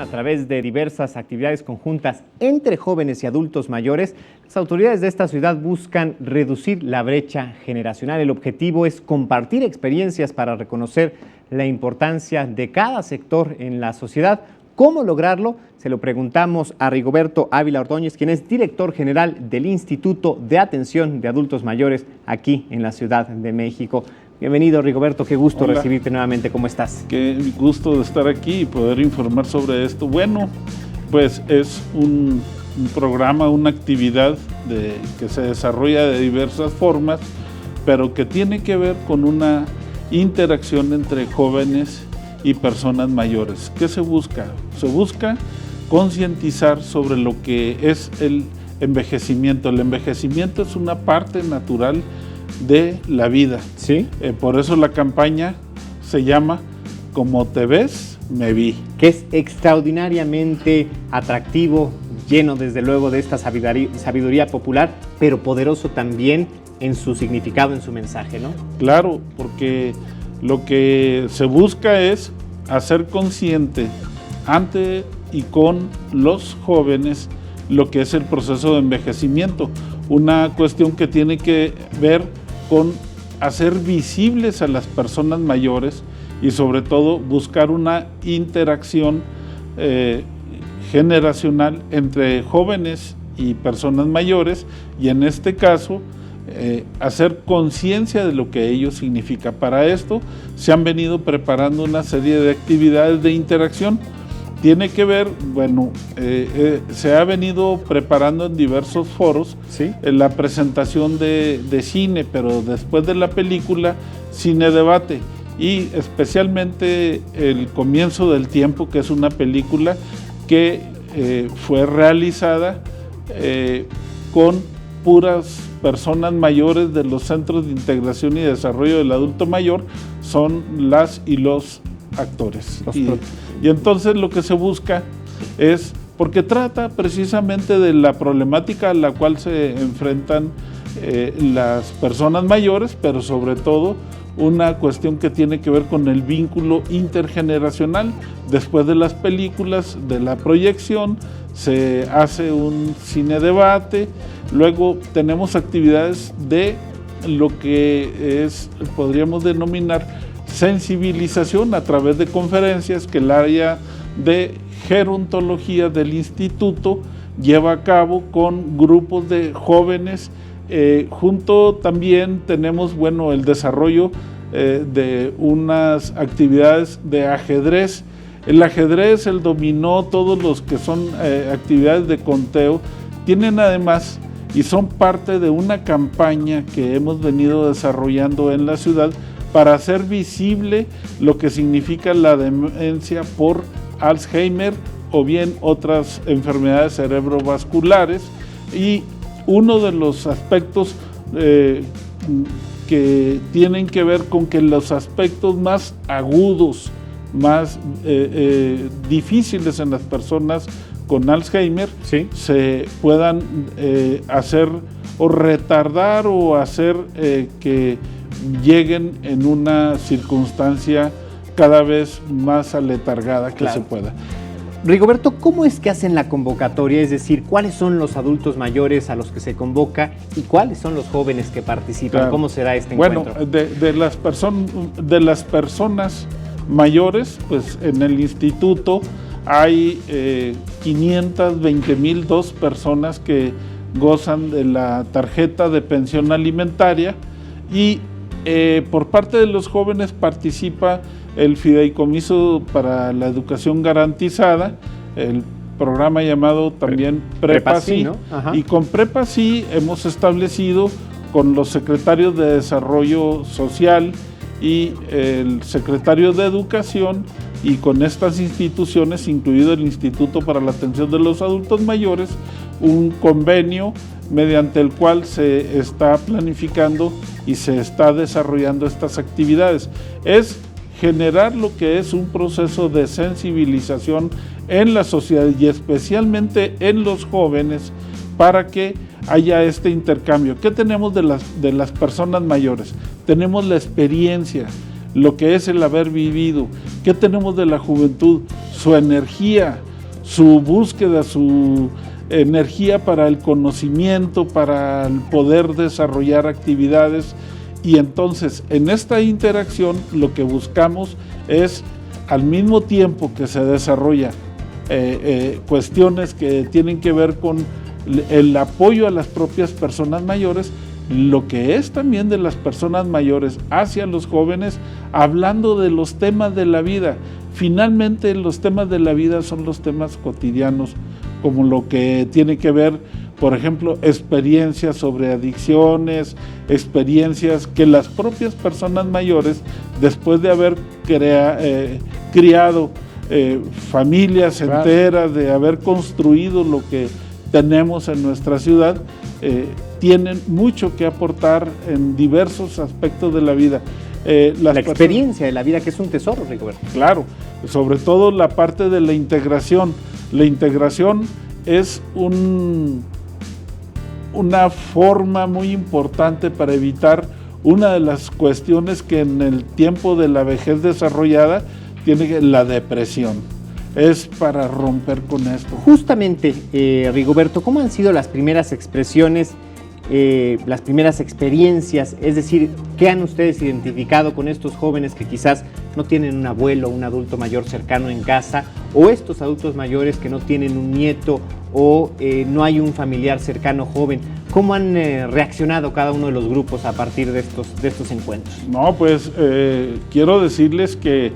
a través de diversas actividades conjuntas entre jóvenes y adultos mayores, las autoridades de esta ciudad buscan reducir la brecha generacional. El objetivo es compartir experiencias para reconocer la importancia de cada sector en la sociedad. ¿Cómo lograrlo? Se lo preguntamos a Rigoberto Ávila Ordóñez, quien es director general del Instituto de Atención de Adultos Mayores aquí en la Ciudad de México. Bienvenido, Rigoberto, qué gusto recibirte nuevamente. ¿Cómo estás? Qué gusto de estar aquí y poder informar sobre esto. Bueno, pues es un programa, una actividad que se desarrolla de diversas formas, pero que tiene que ver con una interacción entre jóvenes y personas mayores. ¿Qué se busca? Se busca concientizar sobre lo que es el envejecimiento. El envejecimiento es una parte natural de la vida. ¿Sí? Por eso la campaña se llama Como te ves, me vi. Que es extraordinariamente atractivo, lleno desde luego de esta sabiduría popular, pero poderoso también en su significado, en su mensaje, ¿no? Claro, porque lo que se busca es hacer consciente ante y con los jóvenes lo que es el proceso de envejecimiento. Una cuestión que tiene que ver con hacer visibles a las personas mayores y sobre todo buscar una interacción generacional entre jóvenes y personas mayores y en este caso hacer conciencia de lo que ello significa. Para esto se han venido preparando una serie de actividades de interacción. Tiene que ver, bueno, se ha venido preparando en diversos foros, ¿sí?, en la presentación de cine, pero después de la película, cine debate, y especialmente El comienzo del tiempo, que es una película que fue realizada con puras personas mayores de los Centros de Integración y Desarrollo del Adulto Mayor, son las y los actores. Y entonces lo que se busca es, porque trata precisamente de la problemática a la cual se enfrentan las personas mayores, pero sobre todo una cuestión que tiene que ver con el vínculo intergeneracional. Después de las películas, de la proyección, se hace un cine debate, luego tenemos actividades de lo que es, podríamos denominar, sensibilización a través de conferencias que el área de gerontología del instituto lleva a cabo con grupos de jóvenes. Junto también tenemos, bueno, el desarrollo de unas actividades de ajedrez. El ajedrez, el dominó, todos los que son actividades de conteo, tienen además y son parte de una campaña que hemos venido desarrollando en la ciudad para hacer visible lo que significa la demencia por Alzheimer o bien otras enfermedades cerebrovasculares. Y uno de los aspectos que tienen que ver con que los aspectos más agudos, más difíciles en las personas con Alzheimer, ¿sí?, se puedan hacer o retardar o hacer que lleguen en una circunstancia cada vez más aletargada que se pueda. Rigoberto, ¿cómo es que hacen la convocatoria? Es decir, ¿cuáles son los adultos mayores a los que se convoca y cuáles son los jóvenes que participan? Claro. ¿Cómo será este encuentro? Bueno, de las personas mayores, pues en el instituto hay 520,002 personas que gozan de la tarjeta de pensión alimentaria y por parte de los jóvenes participa el Fideicomiso para la Educación Garantizada, el programa llamado también Prepa-Sí, ¿no? Y con Prepa-Sí hemos establecido con los secretarios de Desarrollo Social y el secretario de Educación y con estas instituciones, incluido el Instituto para la Atención de los Adultos Mayores, un convenio mediante el cual se está planificando y se está desarrollando estas actividades. Es generar lo que es un proceso de sensibilización en la sociedad y especialmente en los jóvenes para que haya este intercambio. ¿Qué tenemos de las personas mayores? Tenemos la experiencia, lo que es el haber vivido. ¿Qué tenemos de la juventud? Su energía, su búsqueda, su energía para el conocimiento, para el poder desarrollar actividades. Y entonces en esta interacción lo que buscamos es, al mismo tiempo que se desarrolla cuestiones que tienen que ver con el apoyo a las propias personas mayores, lo que es también de las personas mayores hacia los jóvenes, hablando de los temas de la vida. Finalmente los temas de la vida son los temas cotidianos, como lo que tiene que ver, por ejemplo, experiencias sobre adicciones, experiencias que las propias personas mayores, después de haber criado familias enteras, de haber construido lo que tenemos en nuestra ciudad, tienen mucho que aportar en diversos aspectos de la vida. La experiencia de la vida, que es un tesoro, Rigoberto. Claro, sobre todo la parte de la integración. La integración es una forma muy importante para evitar una de las cuestiones que en el tiempo de la vejez desarrollada tiene la depresión. Es para romper con esto. Justamente, Rigoberto, ¿cómo han sido las primeras expresiones, las primeras experiencias? Es decir, ¿qué han ustedes identificado con estos jóvenes que quizás no tienen un abuelo o un adulto mayor cercano en casa, o estos adultos mayores que no tienen un nieto o no hay un familiar cercano joven? ¿Cómo han reaccionado cada uno de los grupos a partir de estos encuentros? No, pues quiero decirles que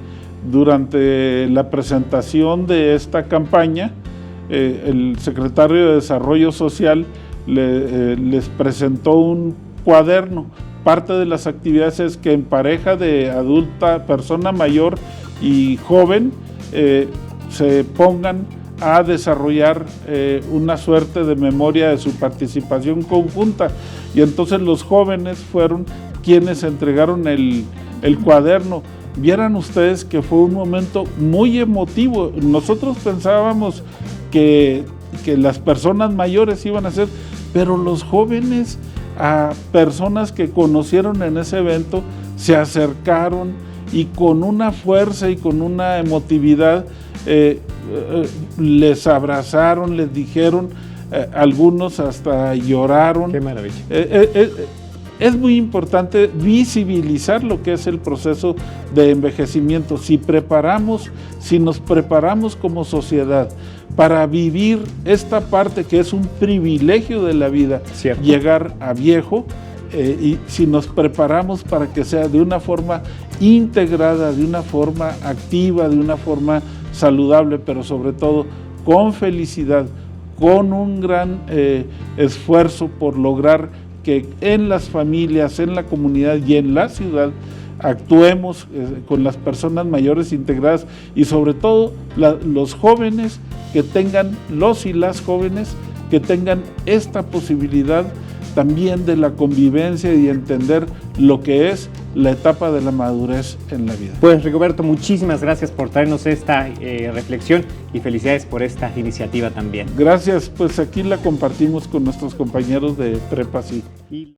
durante la presentación de esta campaña, el secretario de Desarrollo Social les presentó un cuaderno. Parte de las actividades es que en pareja de adulta, persona mayor y joven, se pongan a desarrollar una suerte de memoria de su participación conjunta. Y entonces los jóvenes fueron quienes entregaron el cuaderno. Vieran ustedes que fue un momento muy emotivo. Nosotros pensábamos que las personas mayores iban a ser, pero los jóvenes, a personas que conocieron en ese evento, se acercaron y con una fuerza y con una emotividad les abrazaron, les dijeron, algunos hasta lloraron. ¡Qué maravilla! Es muy importante visibilizar lo que es el proceso de envejecimiento. Si nos preparamos como sociedad para vivir esta parte que es un privilegio de la vida, Cierto. Llegar a viejo, y si nos preparamos para que sea de una forma integrada, de una forma activa, de una forma saludable, pero sobre todo con felicidad, con un gran esfuerzo por lograr que en las familias, en la comunidad y en la ciudad actuemos con las personas mayores integradas, y sobre todo los jóvenes que tengan, los y las jóvenes que tengan esta posibilidad también de la convivencia y entender lo que es la etapa de la madurez en la vida. Pues Rigoberto, muchísimas gracias por traernos esta reflexión y felicidades por esta iniciativa también. Gracias, pues aquí la compartimos con nuestros compañeros de Prepa Sí.